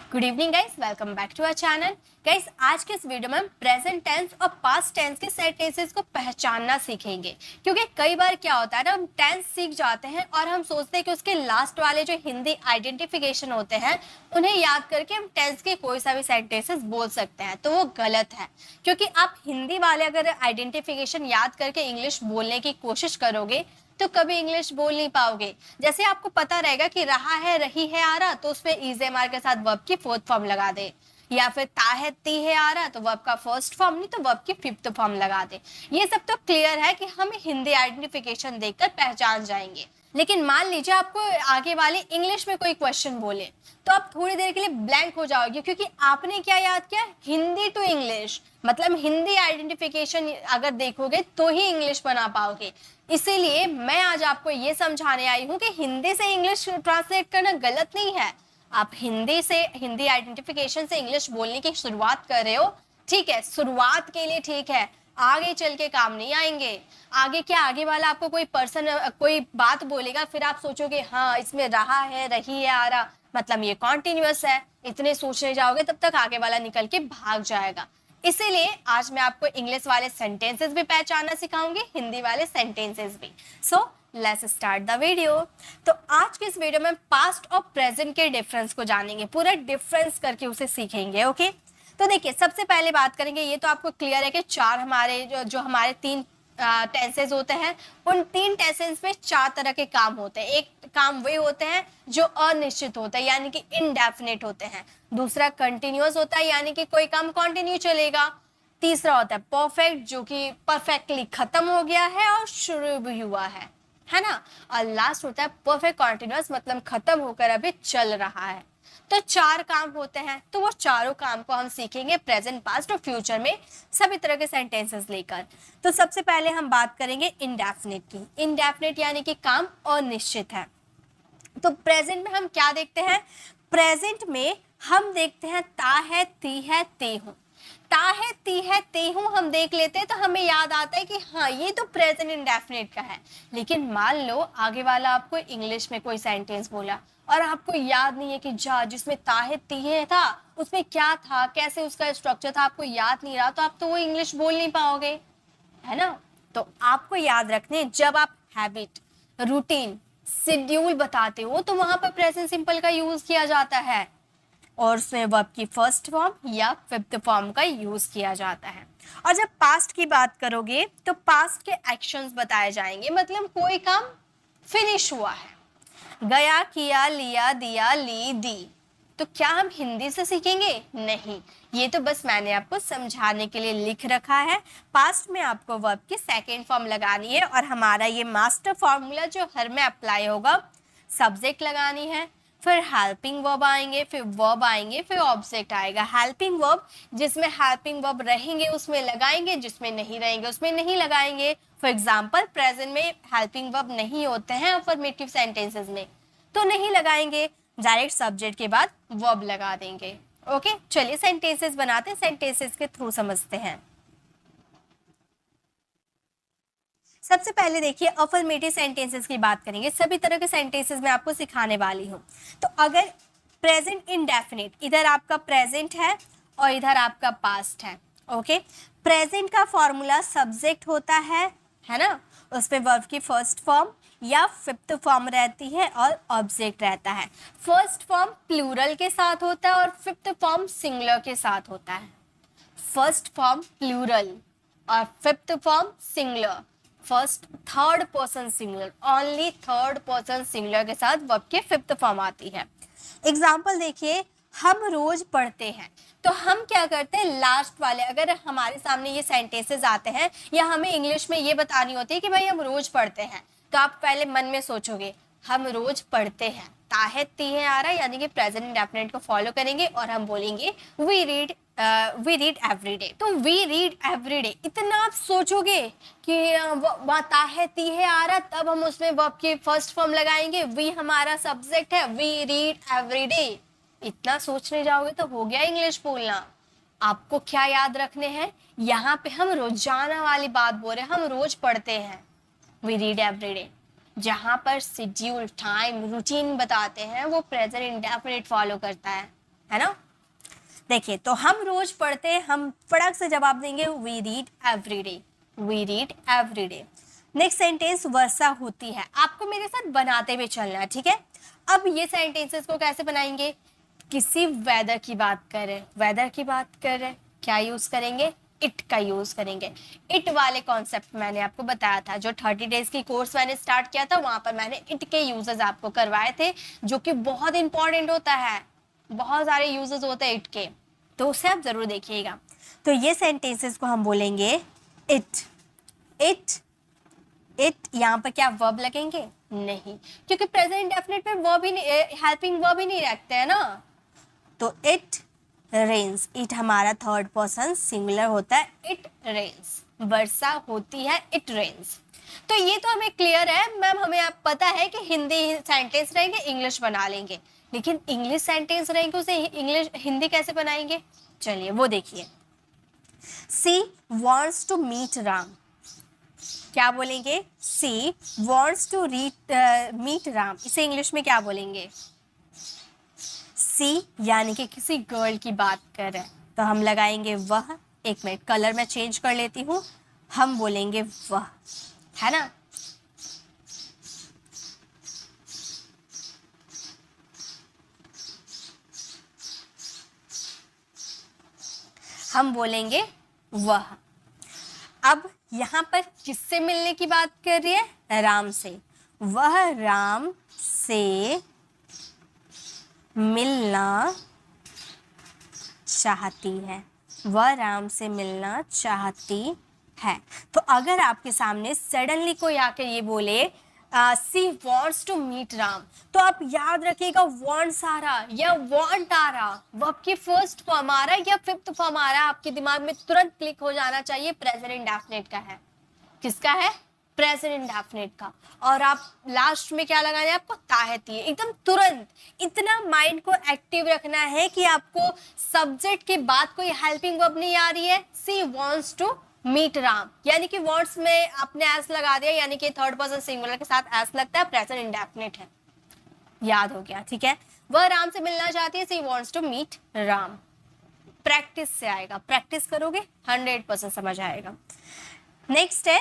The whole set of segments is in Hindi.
Good evening guys, welcome back to our channel. Guys, आज के इस वीडियो में हम प्रेजेंट टेंस और पास्ट टेंस के सेंटेंसेस को पहचानना सीखेंगे। क्योंकि कई बार क्या होता है ना, हम टेंस सीख जाते हैं और हम सोचते हैं कि उसके लास्ट वाले जो हिंदी आइडेंटिफिकेशन होते हैं उन्हें याद करके हम टेंस के कोई सा भी सेंटेंसेस बोल सकते हैं, तो वो गलत है। क्योंकि आप हिंदी वाले अगर आइडेंटिफिकेशन याद करके इंग्लिश बोलने की कोशिश करोगे तो कभी इंग्लिश बोल नहीं पाओगे। जैसे आपको पता रहेगा कि रहा है, रही है, आ रहा, तो उसपे इज एम आर के साथ वर्ब की फोर्थ फॉर्म लगा दे, या फिर ता है, ती है, आ रहा, तो वर्ब का फर्स्ट फॉर्म नहीं तो वर्ब की फिफ्थ फॉर्म लगा दे। ये सब तो क्लियर है कि हम हिंदी आइडेंटिफिकेशन देखकर पहचान जाएंगे। लेकिन मान लीजिए आपको आगे वाले इंग्लिश में कोई क्वेश्चन बोले तो आप थोड़ी देर के लिए ब्लैंक हो जाओगे, क्योंकि आपने क्या याद किया, हिंदी टू इंग्लिश, मतलब हिंदी आइडेंटिफिकेशन अगर देखोगे तो ही इंग्लिश बना पाओगे। इसीलिए मैं आज आपको ये समझाने आई हूँ कि हिंदी से इंग्लिश ट्रांसलेट करना गलत नहीं है। आप हिंदी आइडेंटिफिकेशन से इंग्लिश बोलने की शुरुआत कर रहे हो, ठीक है, शुरुआत के लिए ठीक है, आगे चल के काम नहीं आएंगे। आगे क्या, आगे वाला आपको कोई पर्सन कोई बात बोलेगा, फिर आप सोचोगे हाँ इसमें रहा है, रही है, आ रहा, मतलब ये कॉन्टिन्यूअस है, इतने सोचने जाओगे तब तक आगे वाला निकल के भाग जाएगा। इसीलिए आज मैं आपको इंग्लिश वाले सेंटेंसेस भी पहचानना सिखाऊंगी, हिंदी वाले सेंटेंसेस भी। So let's start the video. तो आज के इस वीडियो में पास्ट और प्रेजेंट के डिफरेंस को जानेंगे, पूरा डिफरेंस करके उसे सीखेंगे। ओके, तो देखिए सबसे पहले बात करेंगे, ये तो आपको क्लियर है कि चार हमारे जो हमारे तीन टेंसेस होते हैं, उन तीन टेंसेस में चार तरह के काम होते हैं। एक काम वे होते हैं जो अनिश्चित होते हैं, यानी कि इनडेफिनेट होते हैं। दूसरा कंटिन्यूअस होता है, यानी कि कोई काम कंटिन्यू चलेगा। तीसरा होता है परफेक्ट, जो कि परफेक्टली खत्म हो गया है और शुरू भी हुआ है ना। और लास्ट होता है परफेक्ट कॉन्टिन्यूअस, मतलब खत्म होकर अभी चल रहा है। तो चार काम होते हैं, तो वो चारों काम को हम सीखेंगे प्रेजेंट, पास्ट और फ्यूचर में सभी तरह के सेंटेंसेस लेकर। तो सबसे पहले हम बात करेंगे इंडेफिनिट की। इंडेफिनिट यानी कि काम अनिश्चित है। तो प्रेजेंट में हम क्या देखते हैं, प्रेजेंट में हम देखते हैं ता है, ती है, ते हूं। ता है, ती है, ते हूं हम देख लेते हैं तो हमें याद आता है कि हाँ ये तो प्रेजेंट इंडेफिनिट का है। लेकिन मान लो आगे वाला आपको इंग्लिश में कोई सेंटेंस बोला और आपको याद नहीं है कि जा जिसमें ता है, ती है था उसमें क्या था, कैसे उसका स्ट्रक्चर था, आपको याद नहीं रहा, तो आप तो वो इंग्लिश बोल नहीं पाओगे, है ना। तो आपको याद रखने, जब आप हैबिट, रूटीन, शेड्यूल बताते हो तो वहां पर प्रेजेंट सिंपल का यूज किया जाता है और उसमें वर्ब की फर्स्ट फॉर्म या फिफ्थ फॉर्म का यूज किया जाता है। और जब पास्ट की बात करोगे तो पास्ट के एक्शंस बताए जाएंगे, मतलब कोई काम फिनिश हुआ है, गया, किया, लिया, दिया, ली, दी। तो क्या हम हिंदी से सीखेंगे? नहीं, ये तो बस मैंने आपको समझाने के लिए लिख रखा है। पास्ट में आपको वर्ब की सेकेंड फॉर्म लगानी है और हमारा ये मास्टर फॉर्मूला जो हर में अप्लाई होगा, सब्जेक्ट लगानी है, फिर हेल्पिंग वर्ब आएंगे, फिर वर्ब आएंगे, फिर ऑब्जेक्ट आएगा। हेल्पिंग वर्ब, जिसमें हेल्पिंग वर्ब रहेंगे उसमें लगाएंगे, जिसमें नहीं रहेंगे उसमें नहीं लगाएंगे। फॉर एग्जाम्पल प्रेजेंट में हेल्पिंग वर्ब नहीं होते हैं अफर्मेटिव सेंटेंसेस में, तो नहीं लगाएंगे, डायरेक्ट सब्जेक्ट के बाद वर्ब लगा देंगे। ओके, चलिए सेंटेंसेस बनाते हैं, सेंटेंसेस के थ्रू समझते हैं। सबसे पहले देखिए अफर्मेटिव सेंटेंसेस की बात करेंगे। सभी तरह के सेंटेंसेस मैं आपको सिखाने वाली हूँ। तो अगर प्रेजेंट इंडेफिनिट, इधर आपका प्रेजेंट है और इधर आपका पास्ट है। ओके, प्रेजेंट का फॉर्मूला सब्जेक्ट होता है ना, उसमें वर्ब की फर्स्ट फॉर्म या फिफ्थ फॉर्म रहती है और ऑब्जेक्ट रहता है। फर्स्ट फॉर्म प्लूरल के साथ होता है और फिफ्थ फॉर्म सिंगुलर के साथ होता है। फर्स्ट फॉर्म प्लूरल और fifth form singular, first third person singular, only third person singular के साथ वर्ब की फिफ्थ फॉर्म आती है। एग्जाम्पल देखिए, हम रोज पढ़ते हैं, तो हम क्या करते हैं, लास्ट वाले, अगर हमारे सामने ये सेंटेंसेस आते हैं या हमें इंग्लिश में ये बतानी होती है कि भाई हम रोज पढ़ते हैं, तो आप पहले मन में सोचोगे हम रोज पढ़ते हैं, ता है, ती है, आ रहा है, यानी कि प्रेजेंट इंडेफिनिट को फॉलो करेंगे और हम बोलेंगे वी रीड एवरी डे। तो वी रीड एवरी डे, इतना आप सोचोगे कि ता है, ती है, आ रहा, तब हम उसमें वर्ब की फर्स्ट फॉर्म लगाएंगे, वी हमारा सब्जेक्ट है, वी रीड एवरी डे। इतना सोचने जाओगे तो हो गया इंग्लिश बोलना। आपको क्या याद रखने हैं, यहाँ पे हम रोजाना वाली बात बोल रहे हैं, हम रोज पढ़ते हैं, वी रीड एवरी डे। जहाँ पर शेड्यूल, टाइम, रूटीन बताते हैं वो प्रेजेंट इंडेफिनिट फॉलो करता है। है ना। देखिए, तो हम रोज पढ़ते हैं, हम फटाक से जवाब देंगे we read every day, we read every day. Next sentence वर्षा होती है, आपको मेरे साथ बनाते हुए चलना है, ठीक है। अब ये सेंटेंसेस को कैसे बनाएंगे, किसी वेदर की बात कर रहे हैं, वेदर की बात कर रहे हैं, क्या यूज करेंगे, इट का यूज करेंगे। इट वाले कॉन्सेप्ट मैंने आपको बताया था, जो 30 डेज की कोर्स मैंने स्टार्ट किया था वहां पर मैंने इट के यूजेस आपको करवाए थे, जो कि बहुत इंपॉर्टेंट होता है, बहुत सारे यूजेस होते हैं इट के, तो उसे आप जरूर देखिएगा। तो ये सेंटेंसेस को हम बोलेंगे इट, इट, इट। यहाँ पर क्या वर्ब लगेंगे, नहीं, क्योंकि प्रेजेंट डेफिनेट में वर्ब ही नहीं, हेल्पिंग वर्ब ही नहीं रखते हैं ना। तो इट रेन्स, इट हमारा थर्ड पर्सन सिंगुलर होता है, इट रेन्स, वर्षा होती है, इट रेन्स। तो ये तो हमें क्लियर है मैम, हमें आप पता है कि हिंदी सेंटेंस रहेंगे इंग्लिश बना लेंगे, लेकिन इंग्लिश सेंटेंस रहेंगे उसे इंग्लिश हिंदी कैसे बनाएंगे, चलिए वो देखिए। सी वॉन्ट्स टू मीट राम, क्या बोलेंगे, सी वॉन्ट्स टू मीट राम, इसे इंग्लिश में क्या बोलेंगे, सी यानी कि किसी गर्ल की बात कर रहे हैं, तो हम लगाएंगे वह। एक मिनट, कलर मैं चेंज कर लेती हूँ, हम बोलेंगे वह, है ना। हम बोलेंगे वह। अब यहाँ पर किससे मिलने की बात कर रही है, राम से, वह राम से मिलना चाहती है, वह राम से मिलना चाहती है। तो अगर आपके सामने सडनली कोई आकर ये बोले सी वॉन्ट्स टू मीट राम, तो आप याद रखिएगा वॉन्ट्स आ रहा या वॉन्ट आ रहा, वर्ब की फर्स्ट फॉर्म आ रहा है या फिफ्थ फॉर्म आ रहा है, आपके दिमाग में तुरंत क्लिक हो जाना चाहिए प्रेजेंट इंडेफिनिट का है। किसका है, प्रेजेंट इंडेफिनिट का। और आप लास्ट में क्या लगाना है आपको, ताहती है, एकदम तुरंत। इतना माइंड को एक्टिव रखना है कि आपको सब्जेक्ट के बाद कोई हेल्पिंग वर्ब नहीं आ रही है, she wants to meet Ram, यानी कि वर्ड्स में आपने एस लगा दिया, यानी कि थर्ड पर्सन सिंगुलर के साथ एस लगता है, प्रेजेंट इंडेफिनिट है, याद हो गया, ठीक है। वह राम से मिलना चाहती है, she wants to meet Ram. Practice से आएगा, प्रैक्टिस करोगे 100% समझ आएगा। नेक्स्ट है,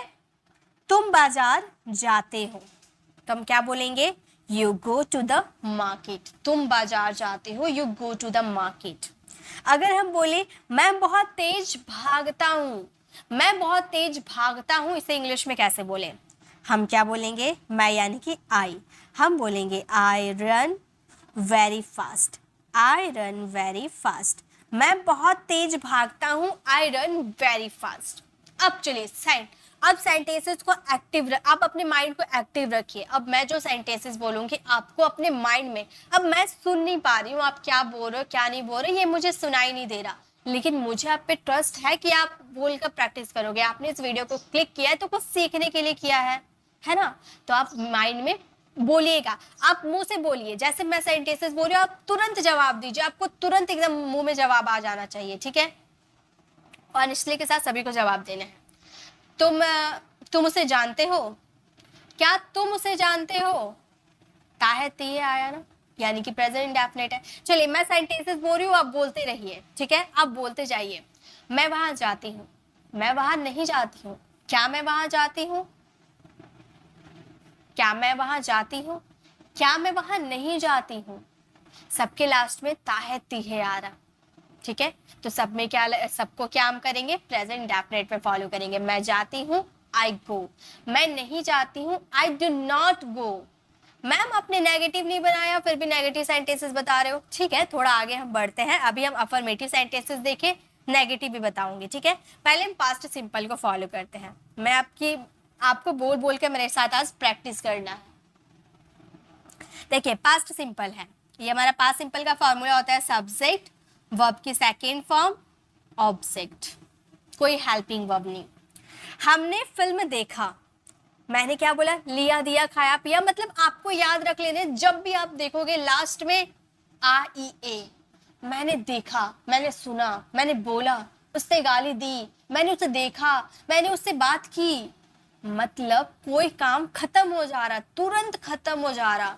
तुम बाजार जाते हो, तो हम क्या बोलेंगे, you go to the market, तुम बाजार जाते हो, you go to the market. अगर हम बोले मैं बहुत तेज भागता हूं, मैं बहुत तेज भागता हूं, इसे इंग्लिश में कैसे बोले, हम क्या बोलेंगे, मैं यानी कि आई, हम बोलेंगे I run very fast, I run very fast, मैं बहुत तेज भागता हूं, आई रन वेरी फास्ट। अब चलिए अब सेंटेंसेस को एक्टिव आप अपने माइंड को एक्टिव रखिए। अब मैं जो सेंटेंसेस बोलूंगी आपको अपने माइंड में, अब मैं सुन नहीं पा रही हूँ आप क्या बोल रहे हो क्या नहीं बोल रहे, ये मुझे सुनाई नहीं दे रहा, लेकिन मुझे आप पे ट्रस्ट है कि आप बोलकर प्रैक्टिस करोगे। आपने इस वीडियो को क्लिक किया है तो कुछ सीखने के लिए किया है ना। तो आप माइंड में बोलिएगा, आप मुंह से बोलिए, जैसे मैं सेंटेंसेस बोल रही हूँ आप तुरंत जवाब दीजिए, आपको तुरंत एकदम मुंह में जवाब आ जाना चाहिए, ठीक है। ऑनेस्टली के साथ सभी को जवाब देना है। तुम उसे जानते हो, क्या तुम उसे जानते हो, ताहती है आया ना, यानी कि प्रेजेंट इंडेफिनिट है। चलिए मैं सेंटेंसेस बोल रही हूँ, आप बोलते रहिए, ठीक है, आप बोलते जाइए। मैं वहां जाती हूँ, मैं वहां नहीं जाती हूँ, क्या मैं वहां जाती हूँ, क्या मैं वहां जाती हूँ, क्या मैं वहां नहीं जाती हूँ। सबके लास्ट में ताहती है आ रहा, ठीक है। तो सब में क्या, सबको क्या हम करेंगे, प्रेजेंट इंडेफिनिट में फॉलो करेंगे। मैं जाती हूँ, आई गो, मैं नहीं जाती हूँ, I do not go. Ma'am आपने नेगेटिव नहीं बनाया फिर भी नेगेटिव सेंटेंसेस बता रहे हो, ठीक है, थोड़ा आगे हम बढ़ते हैं। अभी हम अफर्मेटिव सेंटेंसेस देखें, नेगेटिव भी बताऊंगी, ठीक है। पहले हम पास्ट सिंपल को फॉलो करते हैं। मैं आपको बोल बोल के मेरे साथ आज प्रैक्टिस करना है। देखिए पास्ट सिंपल है, ये हमारा पास्ट सिंपल का फॉर्मूला होता है सब्जेक्ट, वर्ब की सेकेंड फॉर्म, ऑब्जेक्ट, कोई हेल्पिंग वर्ब नहीं। हमने फिल्म देखा, मैंने क्या बोला, लिया दिया खाया पिया, मतलब आपको याद रख लेने, जब भी आप देखोगे लास्ट में आ ई ए, मैंने देखा, मैंने सुना, मैंने बोला, उससे गाली दी, मैंने उसे देखा, मैंने उससे बात की, मतलब कोई काम खत्म हो जा रहा, तुरंत खत्म हो जा रहा,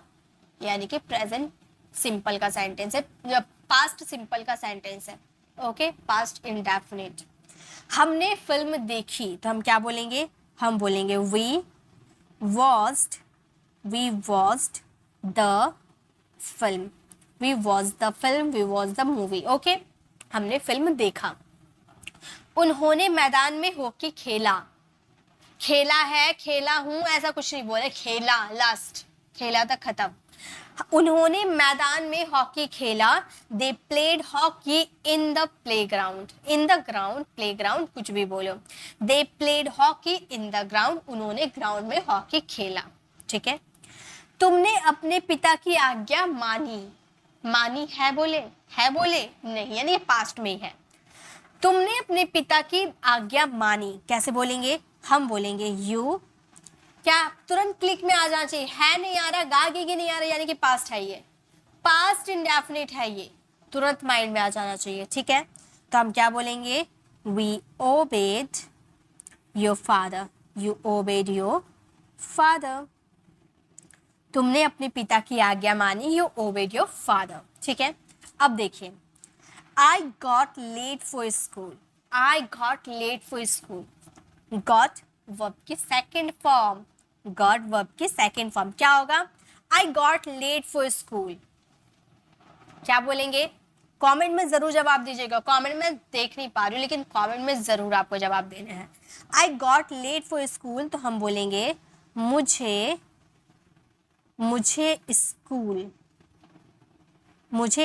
यानी कि प्रेजेंट सिंपल का सेंटेंस है। जब पास्ट सिंपल का सेंटेंस है। Okay, past indefinite. हमने फिल्म देखी तो हम क्या बोलेंगे? हम बोलेंगे we watched the film, we watch the film, we watch the movie. Okay, हमने फिल्म देखा। उन्होंने मैदान में हॉकी खेला, खेला है, खेला हूं, ऐसा कुछ नहीं बोले, खेला, लास्ट, खेला तक खत्म। उन्होंने मैदान में हॉकी खेला, they played hockey in the playground, in the ground, playground कुछ भी बोलो, they played hockey in the ground, उन्होंने ग्राउंड में हॉकी खेला। ठीक है। तुमने अपने पिता की आज्ञा मानी, मानी है बोले, है बोले नहीं, यानी पास्ट में ही है। तुमने अपने पिता की आज्ञा मानी, कैसे बोलेंगे? हम बोलेंगे यू, क्या तुरंत क्लिक में आ जाना चाहिए, है नहीं आ रहा, गागे की नहीं आ रहा, यानी कि पास्ट है, ये पास्ट इंडेफिनिट है, ये तुरंत माइंड में आ जाना चाहिए। ठीक है, तो हम क्या बोलेंगे? We obeyed your father, you obeyed your father. तुमने अपने पिता की आज्ञा मानी, यू ओबेड योर फादर। ठीक है, अब देखिए, I got late for school. I got late for school. Got verb की second form. Got verb की second form क्या होगा? I got late for school. क्या बोलेंगे? कमेंट में जरूर जवाब दीजिएगा। कमेंट में देख नहीं पा रही हूँ, लेकिन कमेंट में जरूर आपको जवाब देने हैं। I got late for school तो हम बोलेंगे मुझे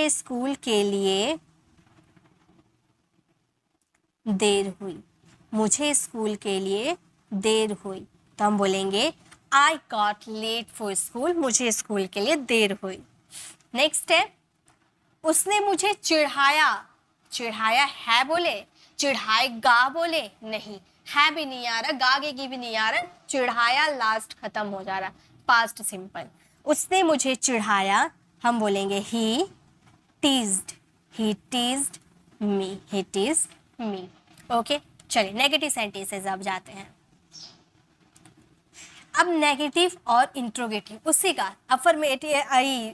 स्कूल के लिए देर हुई, मुझे स्कूल के लिए देर हुई तो हम बोलेंगे I got late for school, मुझे स्कूल के लिए देर हुई। नेक्स्ट है, उसने मुझे चिढ़ाया, चिढ़ाया है बोले, चिढ़ाएगा बोले नहीं, है भी नहीं आ रहा, गागे की भी नहीं आ रहा, चिढ़ाया लास्ट खत्म हो जा रहा, पास्ट सिंपल। उसने मुझे चिढ़ाया, हम बोलेंगे ही टीज्ड मी, ही टीज्ड मी। ओके, चलिए नेगेटिव सेंटेंसेस अब जाते हैं। अब नेगेटिव और इंट्रोगेटिव उसी का अफर्मेटिव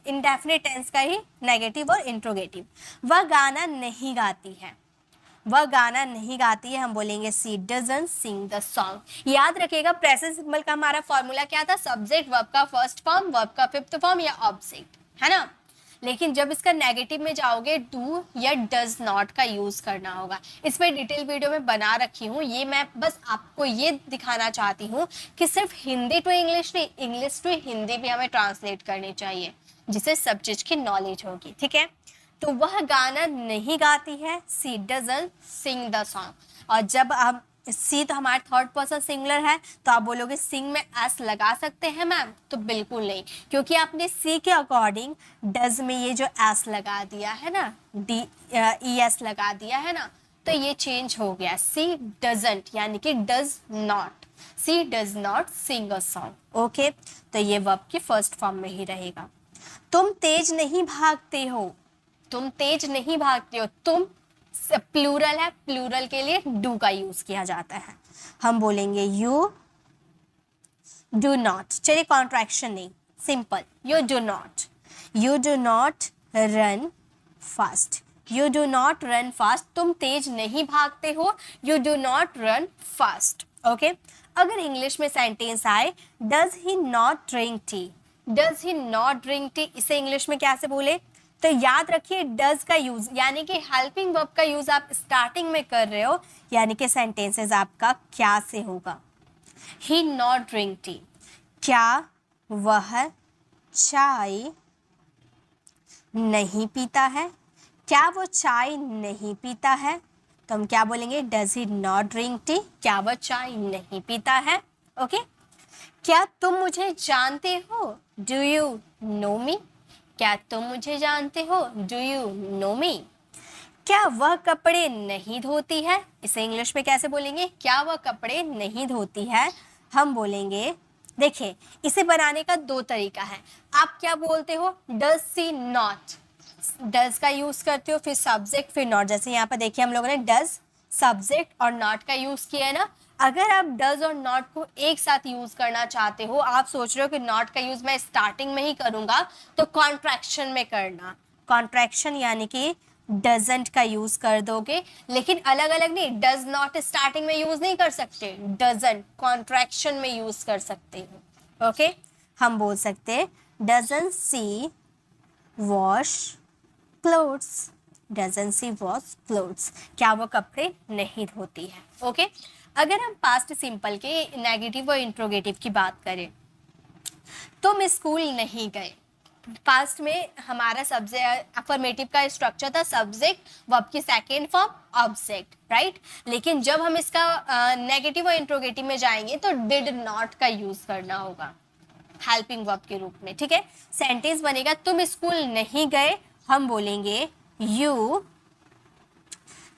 इंडेफिनिट टेंस का ही नेगेटिव और इंट्रोगेटिव। वह गाना नहीं गाती है, वह गाना नहीं गाती है, हम बोलेंगे she doesn't sing the song. याद रखिएगा प्रेजेंट सिंपल का हमारा फॉर्मूला क्या था? सब्जेक्ट, वर्ब का फर्स्ट फॉर्म, वर्ब का फिफ्थ फॉर्म या ऑब्जेक्ट, है ना। लेकिन जब इसका नेगेटिव में जाओगे डू या डज नॉट का यूज करना होगा। इस पर डिटेल वीडियो में बना रखी हूँ, ये मैं बस आपको ये दिखाना चाहती हूँ कि सिर्फ हिंदी टू इंग्लिश नहीं, इंग्लिश टू हिंदी भी हमें ट्रांसलेट करनी चाहिए, जिससे सब चीज की नॉलेज होगी। ठीक है, तो वह गाना नहीं गाती है, सी डजंट सिंग द सॉन्ग। और जब आप सी तो हमारा थर्ड पर्सन सिंगुलर है, तो आप बोलोगे सिंग में एस लगा सकते हैं मैम? तो बिल्कुल नहीं, क्योंकि आपने सी के अकॉर्डिंग डज में ये जो एस लगा दिया है ना, डी ई एस लगा दिया है ना, तो ये चेंज हो गया, सी डजंट यानी कि does not, she does not sing a song. Okay, तो ये वर्ब की फर्स्ट फॉर्म में ही रहेगा। तुम तेज नहीं भागते हो, तुम तेज नहीं भागते हो, तुम प्लूरल है, प्लूरल के लिए डू का यूज किया जाता है, हम बोलेंगे यू डू नॉट। चलिए कॉन्ट्रैक्शन नहीं, simple, you do not run fast, you do not run fast, तुम तेज नहीं भागते हो, you do not run fast. Okay, अगर इंग्लिश में सेंटेंस आए does he not drink tea, does he not drink tea, इसे इंग्लिश में कैसे बोले? तो याद रखिए डज का यूज यानी कि हेल्पिंग वर्ब का यूज आप स्टार्टिंग में कर रहे हो, यानी कि सेंटेंसेस आपका क्या से होगा? ही नॉट ड्रिंक टी, क्या वह चाय नहीं पीता है, क्या वो चाय नहीं पीता है, तो हम क्या बोलेंगे? Does he not drink tea, क्या वह चाय नहीं पीता है। ओके, क्या तुम मुझे जानते हो? डू यू नो मी, क्या तुम मुझे जानते हो? डू यू नो मी। क्या वह कपड़े नहीं धोती है, इसे इंग्लिश में कैसे बोलेंगे? क्या वह कपड़े नहीं धोती है, हम बोलेंगे, देखिए इसे बनाने का दो तरीका है। आप क्या बोलते हो? डज सी नॉट, डज का यूज करते हो, फिर सब्जेक्ट, फिर नॉट। जैसे यहाँ पर देखिए हम लोगों ने डज, सब्जेक्ट और नॉट का यूज किया है ना। अगर आप डज और नॉट को एक साथ यूज करना चाहते हो, आप सोच रहे हो कि नॉट का यूज मैं स्टार्टिंग में ही करूंगा, तो कॉन्ट्रैक्शन में करना, कॉन्ट्रैक्शन यानी कि डजंट का यूज कर दोगे, लेकिन अलग अलग नहीं, डज नॉट स्टार्टिंग में यूज नहीं कर सकते, डजंट कॉन्ट्रैक्शन में यूज कर सकते हो। ओके, हम बोल सकते हैं doesn't see wash clothes, doesn't see wash clothes, क्या वो कपड़े नहीं धोती है। ओके, अगर हम पास्ट सिंपल के नेगेटिव और इंट्रोगेटिव की बात करें, तुम स्कूल नहीं गए, पास्ट में हमारा सब्जेक्ट अफर्मेटिव का स्ट्रक्चर था सब्जेक्ट वर्ब की सेकेंड फॉर्म ऑब्जेक्ट, राइट। लेकिन जब हम इसका नेगेटिव और इंट्रोगेटिव में जाएंगे तो डिड नॉट का यूज करना होगा हेल्पिंग वर्ब के रूप में, ठीक है। सेंटेंस बनेगा तुम स्कूल नहीं गए, हम बोलेंगे यू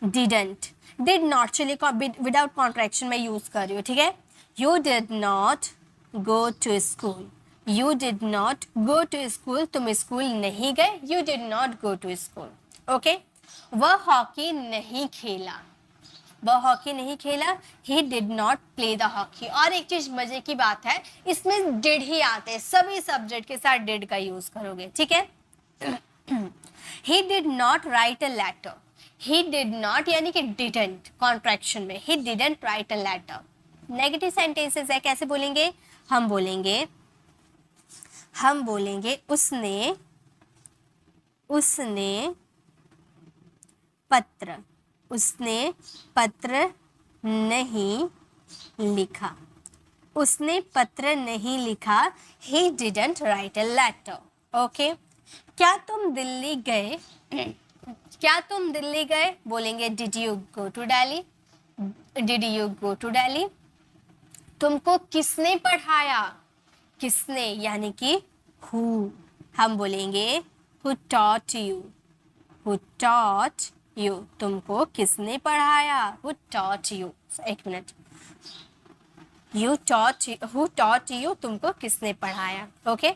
डिडंट, डिड नॉट चलिए विदाउट कॉन्ट्रैक्शन में यूज कर रही हूँ, ठीक है। You did not go to school, you did not go to school, तुम स्कूल नहीं गए, you did not go to school. Okay, वह हॉकी नहीं खेला, वह हॉकी नहीं खेला, he did not play the hockey. और एक चीज मजे की बात है, इसमें डिड ही आते हैं, सभी सब्जेक्ट के साथ डिड का यूज करोगे, ठीक है। He did not write a letter, he did not यानी कि डिडंट कॉन्ट्रैक्शन में, he didn't write a letter. Negative sentences है, कैसे बोलेंगे, हम बोलेंगे उसने पत्र, उसने पत्र नहीं लिखा, उसने पत्र नहीं लिखा, he didn't write a letter। Okay, क्या तुम दिल्ली गए, क्या तुम दिल्ली गए, बोलेंगे did you go to Delhi, did you go to Delhi। तुमको किसने पढ़ाया, किसने यानी कि who, हम बोलेंगे who taught you, who taught you, तुमको किसने पढ़ाया, who taught you। एक minute, you taught, who taught you, तुमको किसने पढ़ाया। ओके,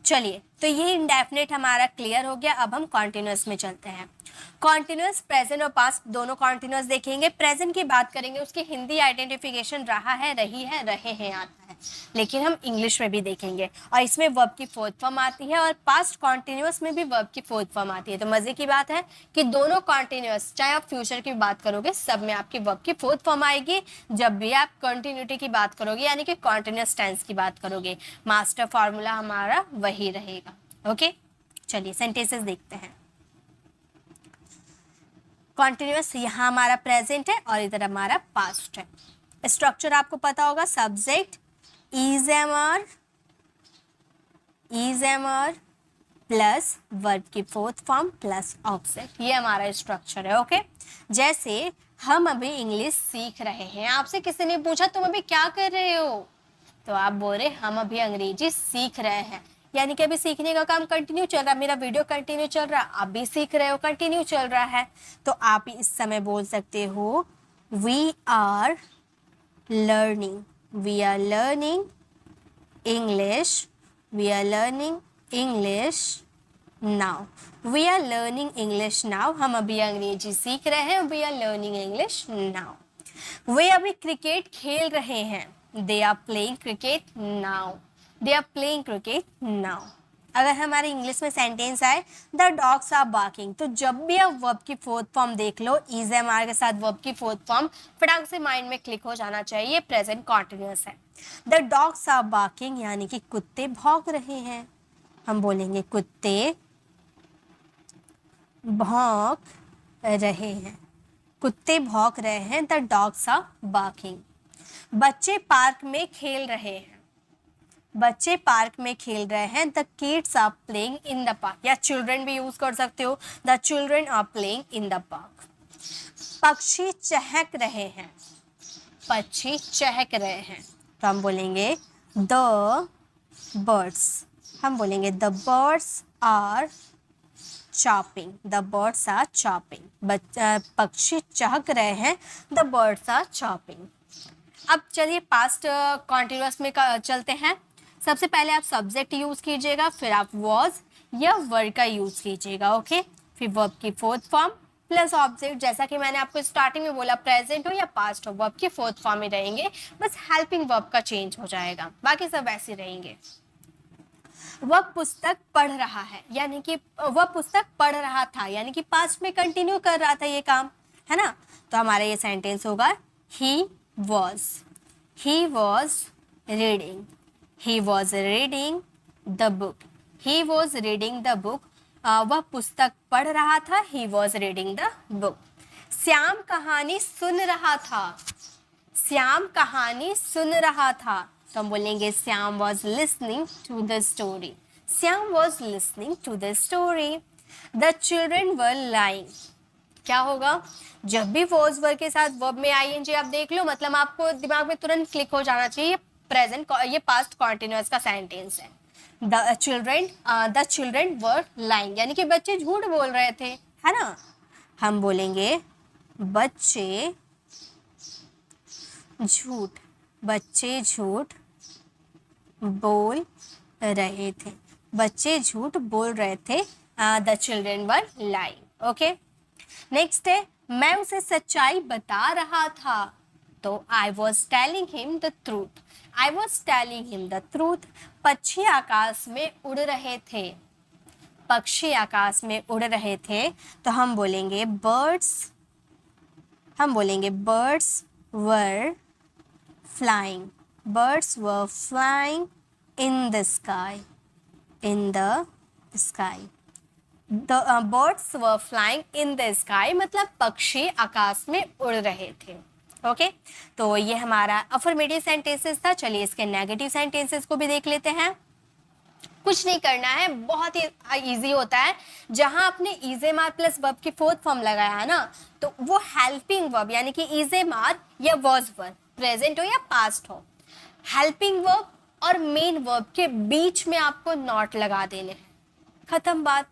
चलिए, तो ये इंडेफिनेट हमारा क्लियर हो गया। अब हम कॉन्टिन्यूअस में चलते हैं। कॉन्टिन्यूअस प्रेजेंट और पास्ट दोनों कॉन्टिन्यूअस देखेंगे। प्रेजेंट की बात करेंगे, उसकी हिंदी आइडेंटिफिकेशन रहा है, रही है, रहे हैं आता है, लेकिन हम इंग्लिश में भी देखेंगे और इसमें वर्ब की फोर्थ फॉर्म आती है और पास्ट कॉन्टिन्यूअस में भी वर्ब की फोर्थ फॉर्म आती है। तो मजे की बात है कि दोनों कॉन्टिन्यूअस, चाहे आप फ्यूचर की बात करोगे, सब में आपकी वर्ब की फोर्थ फॉर्म आएगी। जब भी आप कंटिन्यूटी की बात करोगे यानी कि कॉन्टिन्यूअस टेंस की बात करोगे, मास्टर फॉर्मूला हमारा वही रहेगा। ओके, चलिए सेंटेंसेस देखते हैं। कॉन्टिन्यूअस यहाँ हमारा प्रेजेंट है और इधर हमारा पास्ट है। स्ट्रक्चर आपको पता होगा, subject is am are plus verb की फोर्थ फॉर्म प्लस ऑब्जेक्ट, ये हमारा स्ट्रक्चर है। ओके, जैसे हम अभी इंग्लिश सीख रहे हैं, आपसे किसी ने पूछा तुम अभी क्या कर रहे हो, तो आप बोल रहे हम अभी अंग्रेजी सीख रहे हैं, यानी कि अभी सीखने का काम कंटिन्यू चल रहा है। मेरा वीडियो कंटिन्यू चल रहा है, आप भी सीख रहे हो, कंटिन्यू चल रहा है। तो आप इस समय बोल सकते हो we are learning, we are learning English, we are learning English now, we are learning English now, हम अभी अंग्रेजी सीख रहे हैं, we are learning English now. वे अभी क्रिकेट खेल रहे हैं, they are playing cricket now, they are playing cricket now. अगर हमारे इंग्लिश में सेंटेंस आए द डॉग्स आर बार्किंग, तो जब भी आप वर्ब की फोर्थ फॉर्म देख लो, इज एम आर के साथ वर्ब की फोर्थ फॉर्म फटाक से माइंड में क्लिक हो जाना चाहिए, प्रेजेंट कॉन्टिन्यूअस है। द डॉग्स आर बार्किंग यानी कि कुत्ते भौंक रहे हैं, हम बोलेंगे कुत्ते भौंक रहे हैं, कुत्ते भौंक रहे हैं, द डॉग्स आर बार्किंग। बच्चे पार्क में खेल रहे हैं, बच्चे पार्क में खेल रहे हैं, the kids are playing in the park, या चिल्ड्रन भी यूज कर सकते हो, the children are playing in the park. पक्षी चहक रहे हैं, पक्षी चहक रहे हैं, तो हम बोलेंगे द बर्ड्स, हम बोलेंगे the birds are chopping, the birds are chopping. पक्षी चहक रहे हैं, द बर्ड्स आर चॉपिंग। अब चलिए पास्ट कॉन्टिन्यूअस में चलते हैं। सबसे पहले आप सब्जेक्ट यूज कीजिएगा, फिर आप वॉज या वर का यूज कीजिएगा। ओके, फिर वर्ब की फोर्थ फॉर्म प्लस ऑब्जेक्ट, जैसा कि मैंने आपको स्टार्टिंग में बोला, प्रेजेंट हो या पास्ट हो, वर्ब की फोर्थ फॉर्म ही रहेंगे, बस हेल्पिंग वर्ब का चेंज हो जाएगा, बाकी सब ऐसे रहेंगे। वह पुस्तक पढ़ रहा है, यानी कि वह पुस्तक पढ़ रहा था, यानी कि पास्ट में कंटिन्यू कर रहा था ये काम, है ना। तो हमारा ये सेंटेंस होगा he was reading, he was reading the book, he was reading the book, वह पुस्तक पढ़ रहा था, he was reading the book. Shyam कहानी सुन रहा था, श्याम कहानी सुन रहा था, तो हम बोलेंगे Shyam was listening to the story, Shyam was listening to the story. The children were lying, क्या होगा, जब भी वॉज वर के साथ वर्ब में आईएनजी आप देख लो, मतलब आपको दिमाग में तुरंत क्लिक हो जाना चाहिए प्रेजेंट, ये पास्ट कॉन्टिन्यूअस का सेंटेंस है। द चिल्ड्रन वर लाइंग, यानी कि बच्चे झूठ बोल रहे थे, है ना। हम बोलेंगे बच्चे झूठ बोल रहे थे, बच्चे झूठ बोल रहे थे। The children were lying. Okay, next है मैं उसे सच्चाई बता रहा था, तो I was telling him the truth, I was telling him the truth. पक्षी आकाश में उड़ रहे थे, पक्षी आकाश में उड़ रहे थे, तो हम बोलेंगे birds were flying, birds were flying in the sky, the birds were flying in the sky, मतलब पक्षी आकाश में उड़ रहे थे। ओके, तो ये हमारा अफर्मेटिव सेंटेंसेस था। चलिए इसके नेगेटिव सेंटेंसेस को भी देख लेते हैं। कुछ नहीं करना है, बहुत ही इजी होता है। जहां आपने is am are plus verb की फोर्थ फॉर्म लगाया है ना, तो वो हेल्पिंग वर्ब यानी कि इज एम आर या वॉज वर्ब, प्रेजेंट हो या पास्ट हो, हेल्पिंग वर्ब और मेन वर्ब के बीच में आपको नॉट लगा देने हैं, खत्म बात,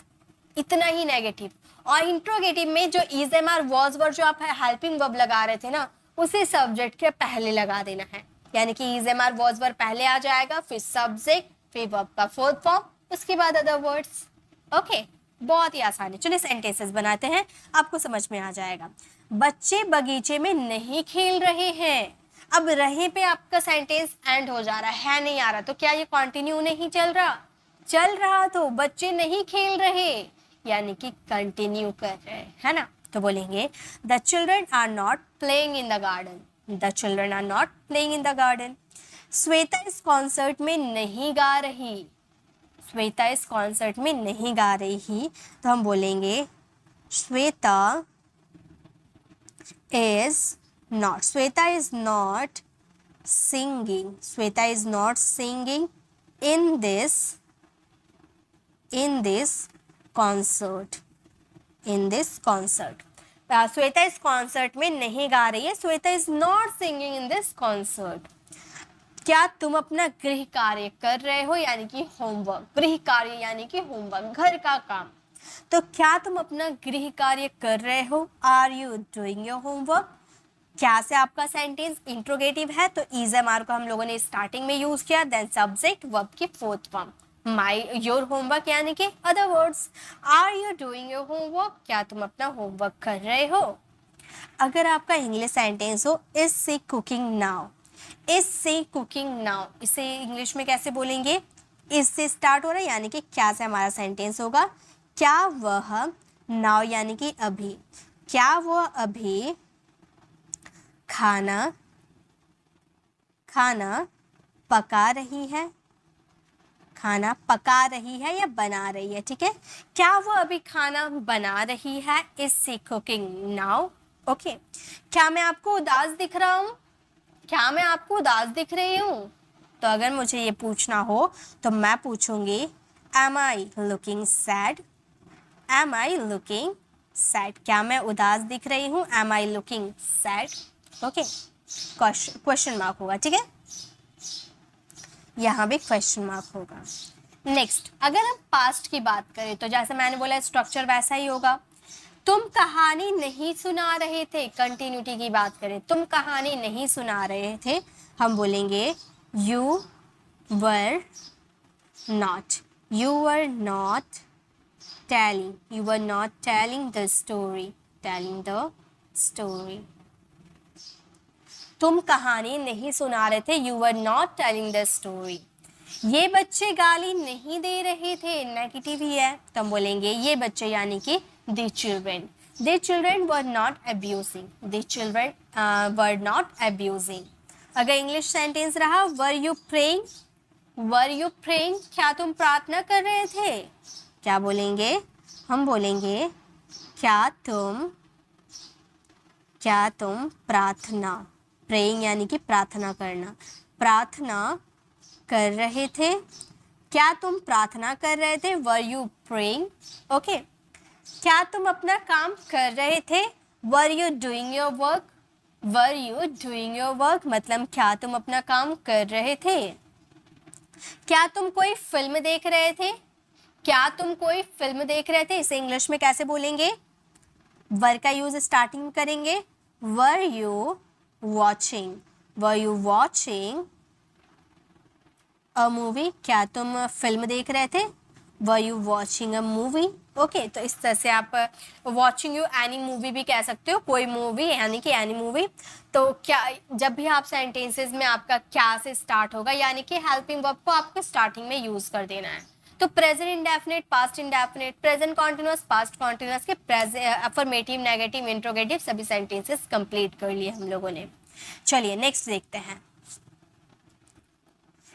इतना ही नेगेटिव। और इंट्रोगेटिव में जो is am are was verb जो आप हेल्पिंग वर्ब लगा रहे थे ना, उसी सब्जेक्ट के पहले लगा देना है, यानी कि is am are was verb पहले आ जाएगा, फिर सब्जेक्ट, फिर वर्ब का फोर्थ फॉर्म, उसके बाद अदर वर्ड्स। ओके, बहुत ही आसान है। चलिए सेंटेंसेस बनाते हैं, आपको समझ में आ जाएगा। बच्चे बगीचे में नहीं खेल रहे हैं, अब रहे पे आपका सेंटेंस एंड हो जा रहा है नहीं आ रहा, तो क्या ये कंटिन्यू नहीं चल रहा? चल रहा, तो बच्चे नहीं खेल रहे यानी कि कंटिन्यू कर रहे, है ना। तो बोलेंगे the children are not playing in the garden, the children are not playing in the garden. Shweta इस कॉन्सर्ट में नहीं गा रही, श्वेता इस कॉन्सर्ट में नहीं गा रही, तो हम बोलेंगे Shweta is not singing, Shweta is not singing in this concert, Shweta इस कॉन्सर्ट में नहीं गा रही है, Shweta is not singing in this concert. क्या तुम अपना गृह कार्य कर रहे हो, यानी कि होमवर्क, गृह कार्य यानी कि होमवर्क, घर का काम, तो क्या तुम अपना गृह कार्य कर रहे हो, are you doing your homework. क्या से आपका सेंटेंस इंट्रोगेटिव है, तो इज एम आर को हम लोगों ने स्टार्टिंग में यूज किया, देन सब्जेक्ट वर्ब की fourth form, my your homework यानी कि other words, are you doing your homework, क्या तुम अपना होमवर्क कर रहे हो। अगर आपका इंग्लिश सेंटेंस हो is she cooking now, is she cooking now, इसे इंग्लिश में कैसे बोलेंगे, इज से स्टार्ट हो रहा है यानी कि क्या से हमारा सेंटेंस होगा, क्या वह, नाउ यानी कि अभी, क्या वह अभी खाना पका रही है, खाना पका रही है या बना रही है, ठीक है, क्या वो अभी खाना बना रही है, is she cooking now. Okay, क्या मैं आपको उदास दिख रहा हूँ, क्या मैं आपको उदास दिख रही हूँ, तो अगर मुझे ये पूछना हो तो मैं पूछूंगी am I looking sad, am I looking sad, क्या मैं उदास दिख रही हूँ, am I looking sad. Okay, question mark होगा, ठीक है, यहाँ भी क्वेश्चन मार्क होगा। नेक्स्ट, अगर हम पास्ट की बात करें तो जैसे मैंने बोला स्ट्रक्चर वैसा ही होगा। तुम कहानी नहीं सुना रहे थे, कंटिन्यूटी की बात करें, तुम कहानी नहीं सुना रहे थे, हम बोलेंगे you were not telling the story, तुम कहानी नहीं सुना रहे थे, you were not telling the story. ये बच्चे गाली नहीं दे रहे थे, नेगेटिव ही है, तो हम बोलेंगे ये बच्चे यानी कि the children were not abusing, the children were not abusing। अगर इंग्लिश सेंटेंस रहा were you praying, क्या तुम प्रार्थना कर रहे थे, क्या बोलेंगे, हम बोलेंगे क्या तुम प्रार्थना, प्रेइंग यानी कि प्रार्थना करना, प्रार्थना कर रहे थे, क्या तुम प्रार्थना कर रहे थे, वर यू प्रेइंग। ओके, क्या तुम अपना काम कर रहे थे, were you doing your work, मतलब क्या तुम अपना काम कर रहे थे। क्या तुम कोई फिल्म देख रहे थे, इसे इंग्लिश में कैसे बोलेंगे, वर का यूज स्टार्टिंग करेंगे, were you watching a movie, क्या तुम फिल्म देख रहे थे, were you watching a movie. Okay, तो इस तरह से आप वॉचिंग यू एनी मूवी भी कह सकते हो, कोई मूवी यानी कि एनी मूवी। तो क्या, जब भी आप सेंटेंसेस में आपका क्या से स्टार्ट होगा यानी कि हेल्पिंग वर्ब को आपको स्टार्टिंग में यूज कर देना है। तो present indefinite, past indefinite, present continuous, past continuous के अफर्मेटिव, नेगेटिव, इंट्रोगेटिव सभी सेंटेंसेस कंप्लीट कर लिए हम लोगों ने। चलिए नेक्स्ट देखते हैं।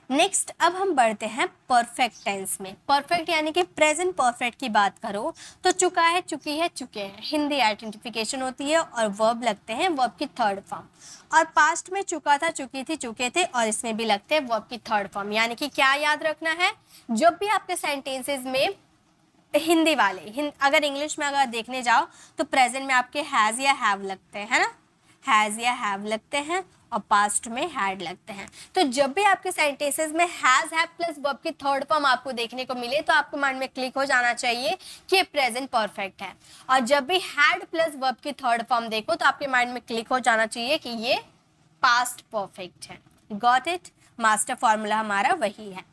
नेक्स्ट अब हम बढ़ते हैं परफेक्ट टेंस में। परफेक्ट यानी कि प्रेजेंट परफेक्ट की बात करो तो चुका है, चुकी है, चुके हैं, हिंदी आइडेंटिफिकेशन होती है और वर्ब लगते हैं वर्ब की थर्ड फॉर्म। और पास्ट में चुका था, चुकी थी, चुके थे, और इसमें भी लगते हैं वर्ब की थर्ड फॉर्म। यानी कि क्या याद रखना है, जब भी आपके सेंटेंसेज में हिंदी वाले अगर इंग्लिश में अगर देखने जाओ तो प्रेजेंट में आपके हैज़ या हैव लगते हैं, है ना, हैज़ या हैव लगते हैं, और पास्ट में हैड लगते हैं। तो जब भी आपके सेंटेंसेस में हैज़, हैव प्लस वर्ब की थर्ड फॉर्म आपको देखने को मिले तो आपको माइंड में क्लिक हो जाना चाहिए कि ये प्रेजेंट परफेक्ट है। और जब भी हैड प्लस वर्ब की थर्ड फॉर्म देखो तो आपके माइंड में क्लिक हो जाना चाहिए कि ये पास्ट परफेक्ट है। गॉट इट, मास्टर फॉर्मूला हमारा वही है।